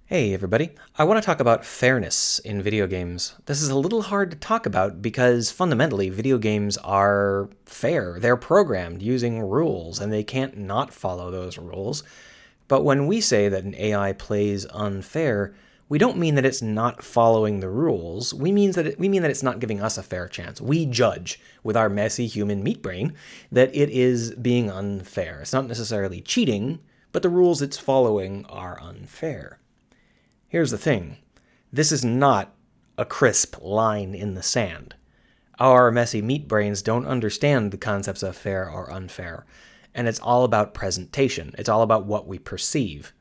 Hey everybody, I want to talk about fairness in video games. This is a little hard to talk about because fundamentally video games are fair. They're programmed using rules and they can't not follow those rules. But when we say that an AI plays unfair, we don't mean that it's not following the rules. We mean that it's not giving us a fair chance. We judge with our messy human meat brain that it is being unfair. It's not necessarily cheating, but the rules it's following are unfair. Here's the thing. This is not a crisp line in the sand. Our messy meat brains don't understand the concepts of fair or unfair, and it's all about presentation. It's all about what we perceive.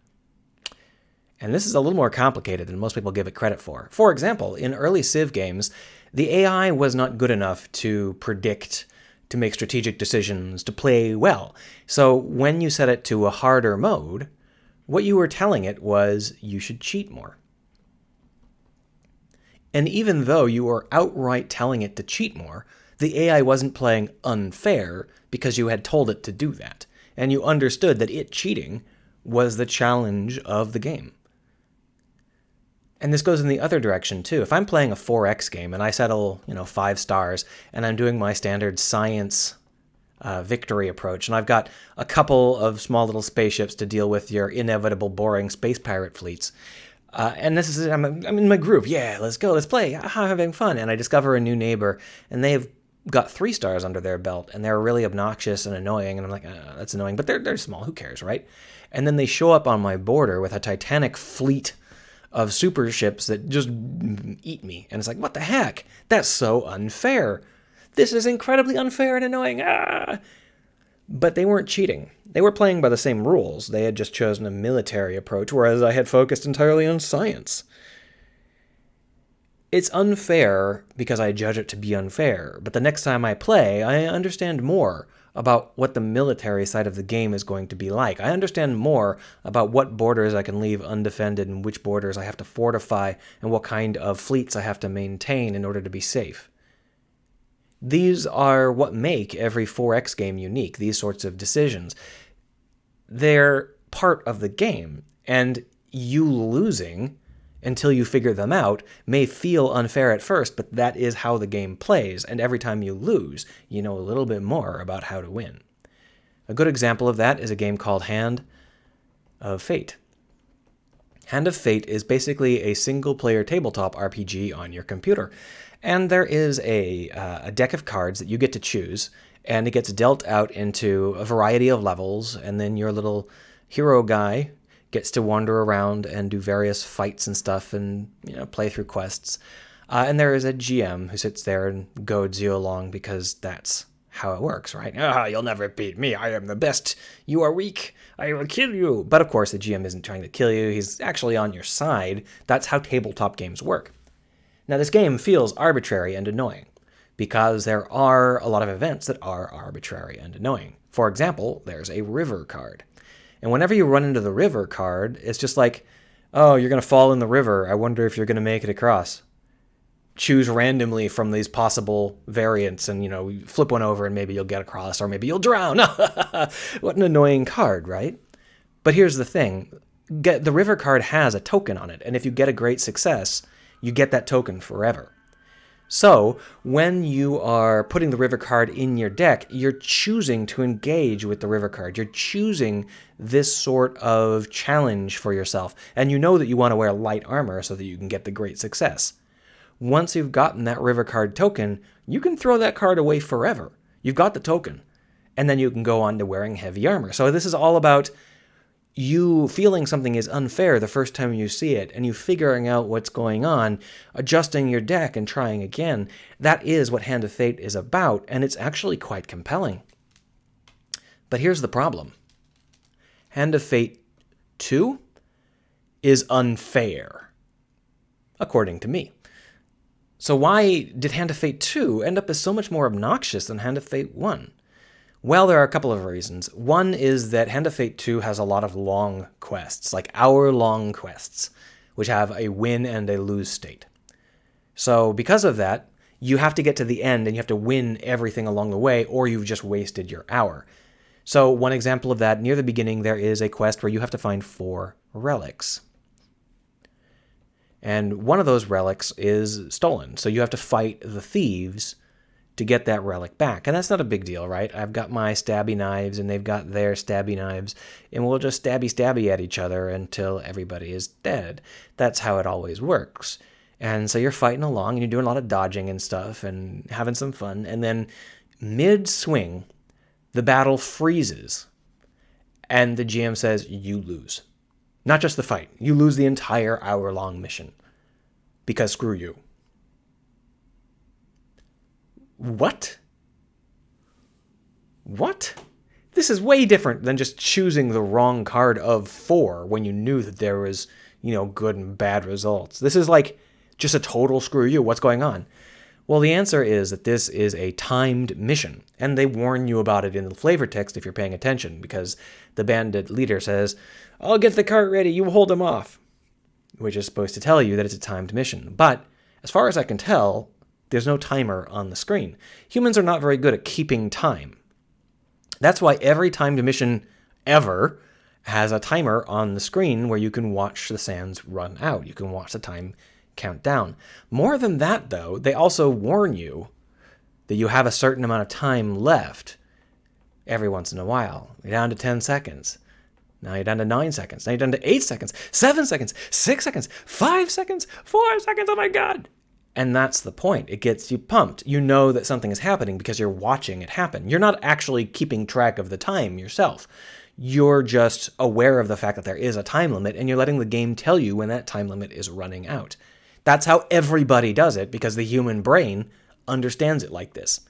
And this is a little more complicated than most people give it credit for. For example, in early Civ games, the AI was not good enough to predict, to make strategic decisions, to play well. So when you set it to a harder mode, what you were telling it was you should cheat more. And even though you were outright telling it to cheat more, the AI wasn't playing unfair because you had told it to do that. And you understood that it cheating was the challenge of the game. And this goes in the other direction too. If I'm playing a 4X game and I settle, 5 stars, and I'm doing my standard science victory approach, and I've got a couple of small little spaceships to deal with your inevitable boring space pirate fleets. And this is I'm in my groove. Yeah, let's go, let's play. I'm having fun. And I discover a new neighbor, and they've got 3 stars under their belt, and they're really obnoxious and annoying. And I'm like, that's annoying, but they're small. Who cares, right? And then they show up on my border with a titanic fleet of super ships that just eat me. And it's like, what the heck? That's so unfair. This is incredibly unfair and annoying. But they weren't cheating. They were playing by the same rules. They had just chosen a military approach, whereas I had focused entirely on science. It's unfair because I judge it to be unfair, but the next time I play, I understand more about what the military side of the game is going to be like. I understand more about what borders I can leave undefended and which borders I have to fortify and what kind of fleets I have to maintain in order to be safe. These are what make every 4X game unique, these sorts of decisions. They're part of the game, and you losing until you figure them out may feel unfair at first, but that is how the game plays, and every time you lose, you know a little bit more about how to win. A good example of that is a game called Hand of Fate. Hand of Fate is basically a single-player tabletop RPG on your computer. And there is a deck of cards that you get to choose, and it gets dealt out into a variety of levels, and then your little hero guy gets to wander around and do various fights and stuff and play through quests. And there is a GM who sits there and goads you along because that's how it works, right? You'll never beat me. I am the best. You are weak. I will kill you. But of course, the GM isn't trying to kill you. He's actually on your side. That's how tabletop games work. Now, this game feels arbitrary and annoying because there are a lot of events that are arbitrary and annoying. For example, there's a river card. And whenever you run into the river card, it's just like, oh, you're going to fall in the river. I wonder if you're going to make it across. Choose randomly from these possible variants and, flip one over and maybe you'll get across or maybe you'll drown. What an annoying card, right? But here's the thing. The river card has a token on it. And if you get a great success, you get that token forever. So when you are putting the river card in your deck, you're choosing to engage with the river card. You're choosing this sort of challenge for yourself. And you know that you want to wear light armor so that you can get the great success. Once you've gotten that river card token, you can throw that card away forever. You've got the token. And then you can go on to wearing heavy armor. So this is all about you feeling something is unfair the first time you see it, and you figuring out what's going on, adjusting your deck and trying again. That is what Hand of Fate is about, and it's actually quite compelling. But here's the problem. Hand of Fate 2 is unfair, according to me. So why did Hand of Fate 2 end up as so much more obnoxious than Hand of Fate 1? Well, there are a couple of reasons. One is that Hand of Fate 2 has a lot of long quests, like hour-long quests, which have a win and a lose state. So because of that, you have to get to the end and you have to win everything along the way, or you've just wasted your hour. So one example of that, near the beginning, there is a quest where you have to find 4 relics. And one of those relics is stolen. So you have to fight the thieves to get that relic back. And that's not a big deal, right? I've got my stabby knives and they've got their stabby knives, and we'll just stabby at each other until everybody is dead. That's how it always works. And so you're fighting along and you're doing a lot of dodging and stuff and having some fun. And then mid-swing, the battle freezes and the GM says, you lose. Not just the fight. You lose the entire hour-long mission. Because screw you. What? What? This is way different than just choosing the wrong card of 4 when you knew that there was, good and bad results. This is like just a total screw you. What's going on? Well, the answer is that this is a timed mission, and they warn you about it in the flavor text if you're paying attention, because the bandit leader says, I'll get the cart ready, you hold him off, which is supposed to tell you that it's a timed mission. But as far as I can tell, there's no timer on the screen. Humans are not very good at keeping time. That's why every timed mission ever has a timer on the screen where you can watch the sands run out. You can watch the time count down. More than that, though, they also warn you that you have a certain amount of time left every once in a while. You're down to 10 seconds. Now you're down to 9 seconds. Now you're down to 8 seconds, 7 seconds, 6 seconds, 5 seconds, 4 seconds. Oh my God. And that's the point. It gets you pumped. You know that something is happening because you're watching it happen. You're not actually keeping track of the time yourself. You're just aware of the fact that there is a time limit, and you're letting the game tell you when that time limit is running out. That's how everybody does it, because the human brain understands it like this.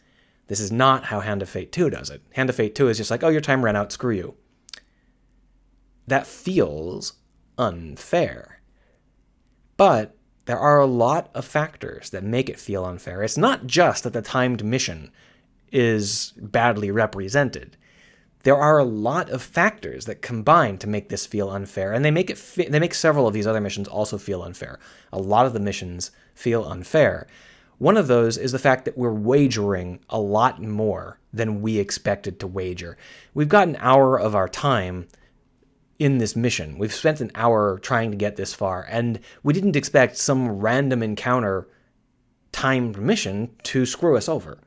This is not how Hand of Fate 2 does it. Hand of Fate 2 is just like, oh, your time ran out, screw you. That feels unfair. But there are a lot of factors that make it feel unfair. It's not just that the timed mission is badly represented. There are a lot of factors that combine to make this feel unfair, and they make several of these other missions also feel unfair. A lot of the missions feel unfair. One of those is the fact that we're wagering a lot more than we expected to wager. We've got an hour of our time in this mission. We've spent an hour trying to get this far, and we didn't expect some random encounter timed mission to screw us over.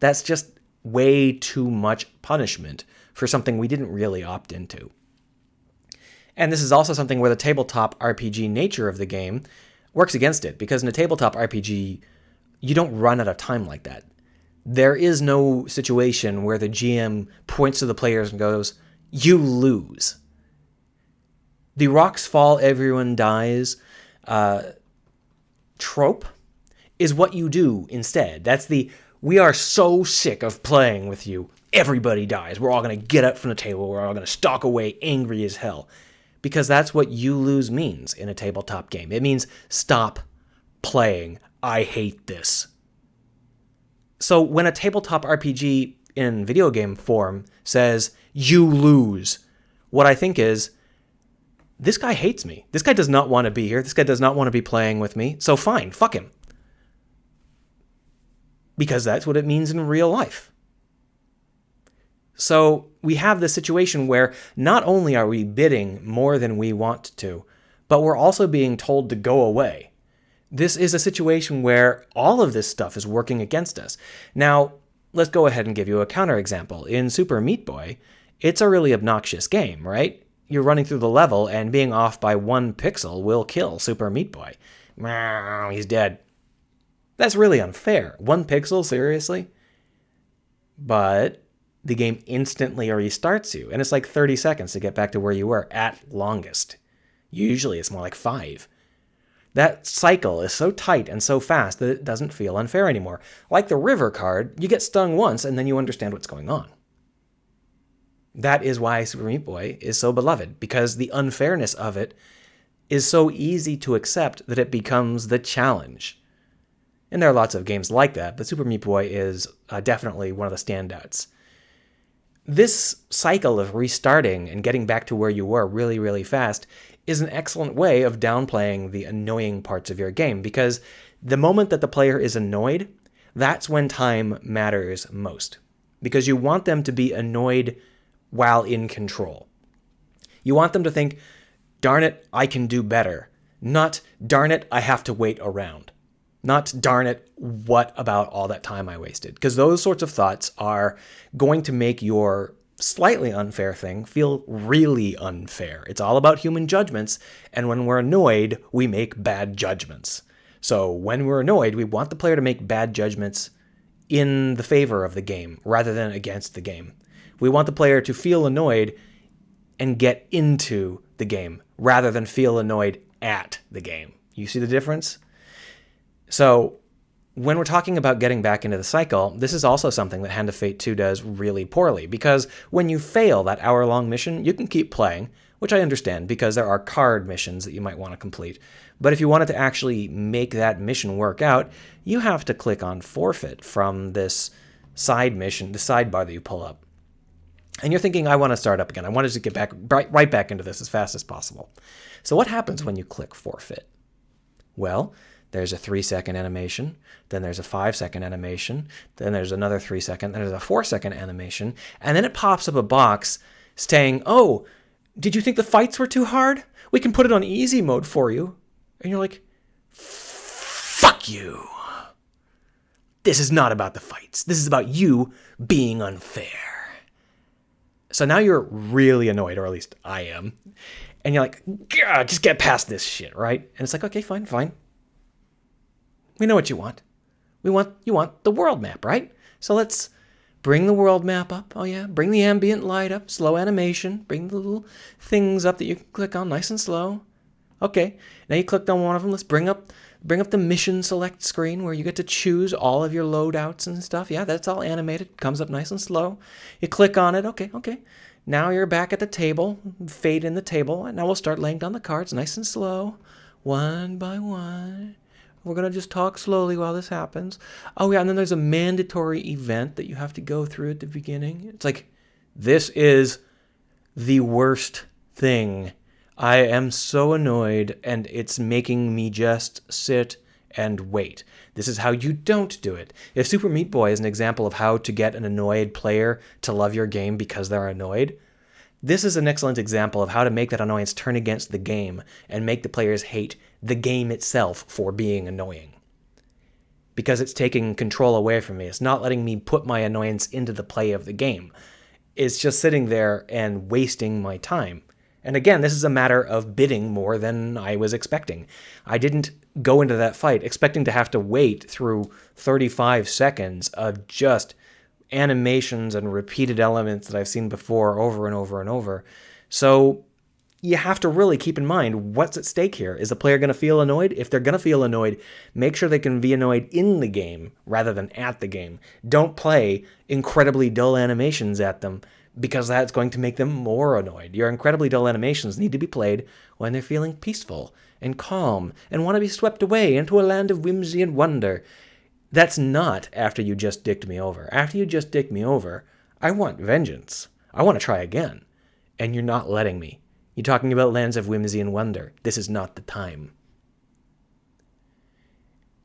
That's just way too much punishment for something we didn't really opt into. And this is also something where the tabletop RPG nature of the game works against it, because in a tabletop RPG, you don't run out of time like that. There is no situation where the GM points to the players and goes, you lose. The rocks fall, everyone dies trope is what you do instead. That's the, we are so sick of playing with you, everybody dies. We're all going to get up from the table. We're all going to stalk away angry as hell. Because that's what you lose means in a tabletop game. It means stop playing. I hate this. So when a tabletop RPG in video game form says, you lose, what I think is, this guy hates me. This guy does not want to be here. This guy does not want to be playing with me. So fine, fuck him. Because that's what it means in real life. So we have this situation where not only are we bidding more than we want to, but we're also being told to go away. This is a situation where all of this stuff is working against us. Now, let's go ahead and give you a counterexample. In Super Meat Boy, it's a really obnoxious game, right? You're running through the level, and being off by 1 pixel will kill Super Meat Boy. Meow, he's dead. That's really unfair. 1 pixel, seriously? But the game instantly restarts you, and it's like 30 seconds to get back to where you were at longest. Usually it's more like 5. That cycle is so tight and so fast that it doesn't feel unfair anymore. Like the river card, you get stung once and then you understand what's going on. That is why Super Meat Boy is so beloved, because the unfairness of it is so easy to accept that it becomes the challenge. And there are lots of games like that, but Super Meat Boy is definitely one of the standouts. This cycle of restarting and getting back to where you were really, really fast is an excellent way of downplaying the annoying parts of your game, because the moment that the player is annoyed, that's when time matters most. Because you want them to be annoyed while in control. You want them to think, darn it, I can do better, Not, darn it, I have to wait around. Not, darn it, what about all that time I wasted? Because those sorts of thoughts are going to make your slightly unfair thing feel really unfair. It's all about human judgments, and when we're annoyed, we make bad judgments. So when we're annoyed, we want the player to make bad judgments in the favor of the game rather than against the game. We want the player to feel annoyed and get into the game rather than feel annoyed at the game. You see the difference? So when we're talking about getting back into the cycle, this is also something that Hand of Fate 2 does really poorly, because when you fail that hour-long mission, you can keep playing, which I understand because there are card missions that you might want to complete. But if you wanted to actually make that mission work out, you have to click on forfeit from this side mission, the sidebar that you pull up. And you're thinking, I want to start up again. I wanted to get back right back into this as fast as possible. So what happens when you click forfeit? Well, there's a 3-second animation, then there's a 5-second animation, then there's another 3-second, then there's a 4-second animation, and then it pops up a box saying, oh, did you think the fights were too hard? We can put it on easy mode for you. And you're like, fuck you. This is not about the fights. This is about you being unfair. So now you're really annoyed, or at least I am. And you're like, just get past this shit, right? And it's like, okay, fine. We know what you want. You want the world map, right? So let's bring the world map up. Oh yeah, bring the ambient light up, slow animation. Bring the little things up that you can click on nice and slow. Okay, now you clicked on one of them. Let's bring up the mission select screen where you get to choose all of your loadouts and stuff. Yeah, that's all animated. Comes up nice and slow. You click on it. Okay. Now you're back at the table. Fade in the table. And now we'll start laying down the cards nice and slow. One by one. We're going to just talk slowly while this happens. Oh yeah, and then there's a mandatory event that you have to go through at the beginning. It's like, this is the worst thing. I am so annoyed, and it's making me just sit and wait. This is how you don't do it. If Super Meat Boy is an example of how to get an annoyed player to love your game because they're annoyed, this is an excellent example of how to make that annoyance turn against the game and make the players hate the game itself for being annoying. Because it's taking control away from me. It's not letting me put my annoyance into the play of the game. It's just sitting there and wasting my time. And again, this is a matter of bidding more than I was expecting. I didn't go into that fight expecting to have to wait through 35 seconds of just animations and repeated elements that I've seen before over and over and over. So you have to really keep in mind what's at stake here. Is the player going to feel annoyed? If they're going to feel annoyed, make sure they can be annoyed in the game rather than at the game. Don't play incredibly dull animations at them, because that's going to make them more annoyed. Your incredibly dull animations need to be played when they're feeling peaceful and calm and want to be swept away into a land of whimsy and wonder. That's not after you just dicked me over. After you just dicked me over, I want vengeance. I want to try again. And you're not letting me. You're talking about lands of whimsy and wonder. This is not the time.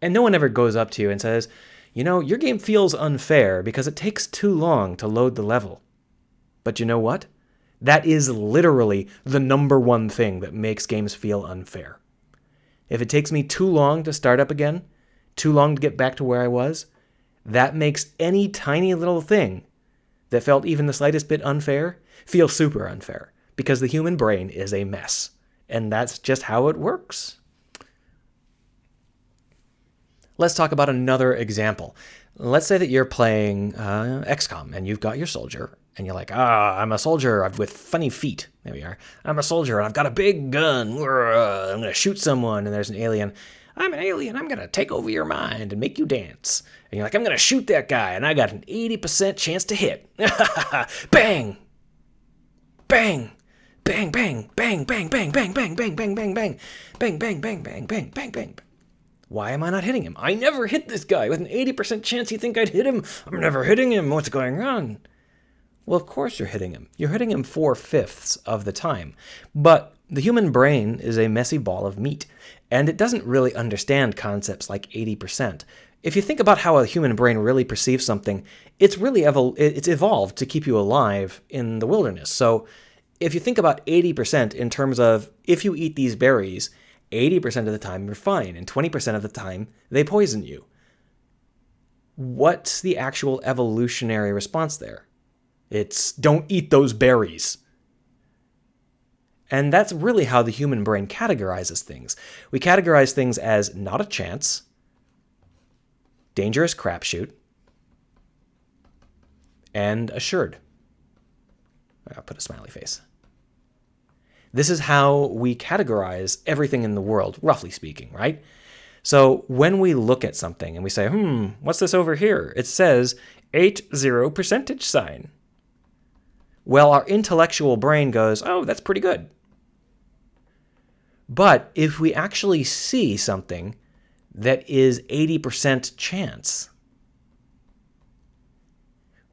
And no one ever goes up to you and says, your game feels unfair because it takes too long to load the level. But you know what? That is literally the number one thing that makes games feel unfair. If it takes me too long to start up again, too long to get back to where I was, that makes any tiny little thing that felt even the slightest bit unfair feel super unfair, because the human brain is a mess. And that's just how it works. Let's talk about another example. Let's say that you're playing XCOM and you've got your soldier. And you're like, I'm a soldier with funny feet. There we are. I'm a soldier and I've got a big gun. I'm going to shoot someone. And there's an alien. I'm an alien. I'm going to take over your mind and make you dance. And you're like, I'm going to shoot that guy. And I got an 80% chance to hit. Bang. Bang. Bang, bang, bang, bang, bang, bang, bang, bang, bang, bang, bang. Bang, bang, bang, bang, bang, bang, bang. Why am I not hitting him? I never hit this guy. With an 80% chance you think I'd hit him. I'm never hitting him. What's going on? Well, of course you're hitting him. You're hitting him 4/5 of the time. But the human brain is a messy ball of meat, and it doesn't really understand concepts like 80%. If you think about how a human brain really perceives something, it's evolved to keep you alive in the wilderness. So if you think about 80% in terms of if you eat these berries 80% of the time you're fine, and 20% of the time they poison you. What's the actual evolutionary response there? It's don't eat those berries. And that's really how the human brain categorizes things. We categorize things as not a chance, dangerous crapshoot, and assured. I'll put a smiley face. This is how we categorize everything in the world, roughly speaking, right? So when we look at something and we say, what's this over here? It says 80 percentage sign. Well, our intellectual brain goes, oh, that's pretty good. But if we actually see something that is 80% chance,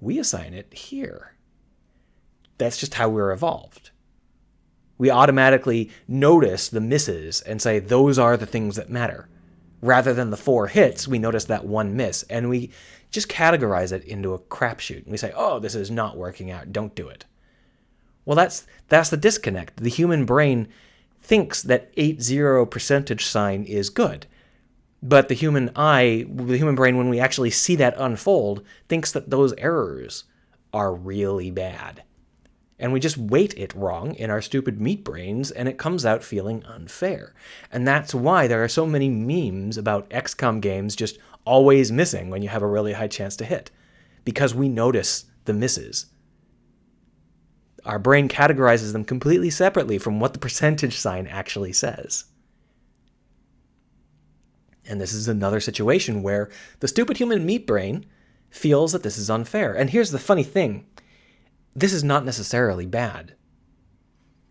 we assign it here. That's just how we're evolved. We automatically notice the misses and say those are the things that matter. Rather than the 4 hits, we notice that 1 miss, and we just categorize it into a crapshoot. And we say, oh, this is not working out, don't do it. Well, that's the disconnect. The human brain thinks that 80 percentage sign is good. But the human brain, when we actually see that unfold, thinks that those errors are really bad. And we just weight it wrong in our stupid meat brains, and it comes out feeling unfair. And that's why there are so many memes about XCOM games just always missing when you have a really high chance to hit. Because we notice the misses. Our brain categorizes them completely separately from what the percentage sign actually says. And this is another situation where the stupid human meat brain feels that this is unfair. And here's the funny thing. This is not necessarily bad.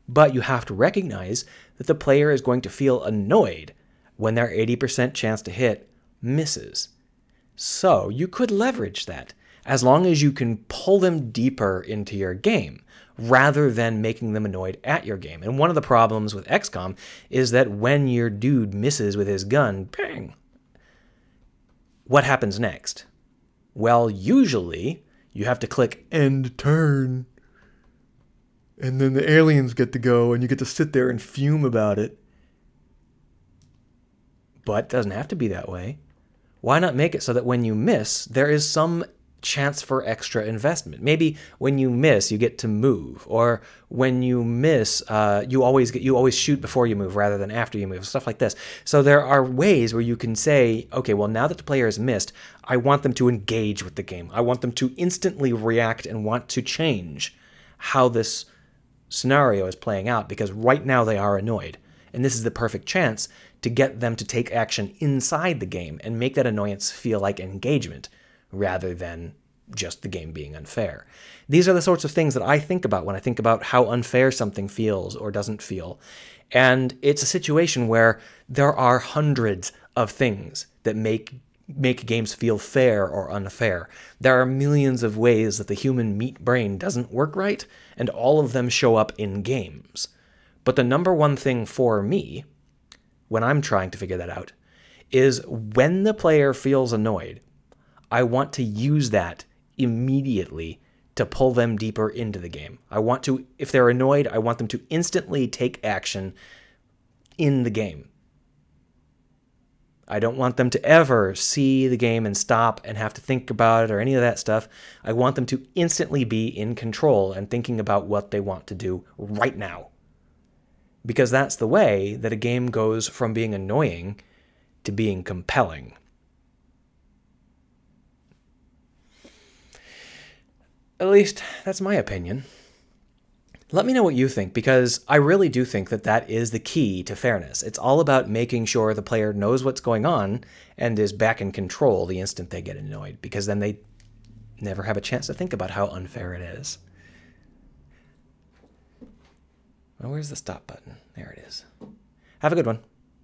But you have to recognize that the player is going to feel annoyed when their 80% chance to hit misses. So you could leverage that as long as you can pull them deeper into your game rather than making them annoyed at your game. And one of the problems with XCOM is that when your dude misses with his gun, bang, what happens next? Well, usually you have to click end turn. And then the aliens get to go and you get to sit there and fume about it. But it doesn't have to be that way. Why not make it so that when you miss, there is some chance for extra investment? Maybe when you miss, you get to move, or when you miss, you always shoot before you move rather than after you move, stuff like this. So there are ways where you can say, okay, well, now that the player has missed, I want them to engage with the game. I want them to instantly react and want to change how this scenario is playing out, because right now they are annoyed. And this is the perfect chance to get them to take action inside the game and make that annoyance feel like engagement rather than just the game being unfair. These are the sorts of things that I think about when I think about how unfair something feels or doesn't feel. And it's a situation where there are hundreds of things that make games feel fair or unfair. There are millions of ways that the human meat brain doesn't work right, and all of them show up in games. But the number one thing for me, when I'm trying to figure that out, is when the player feels annoyed, I want to use that immediately to pull them deeper into the game. I want to, if they're annoyed, I want them to instantly take action in the game. I don't want them to ever see the game and stop and have to think about it or any of that stuff. I want them to instantly be in control and thinking about what they want to do right now. Because that's the way that a game goes from being annoying to being compelling. At least, that's my opinion. Let me know what you think, because I really do think that that is the key to fairness. It's all about making sure the player knows what's going on and is back in control the instant they get annoyed, because then they never have a chance to think about how unfair it is. Well, where's the stop button? There it is. Have a good one.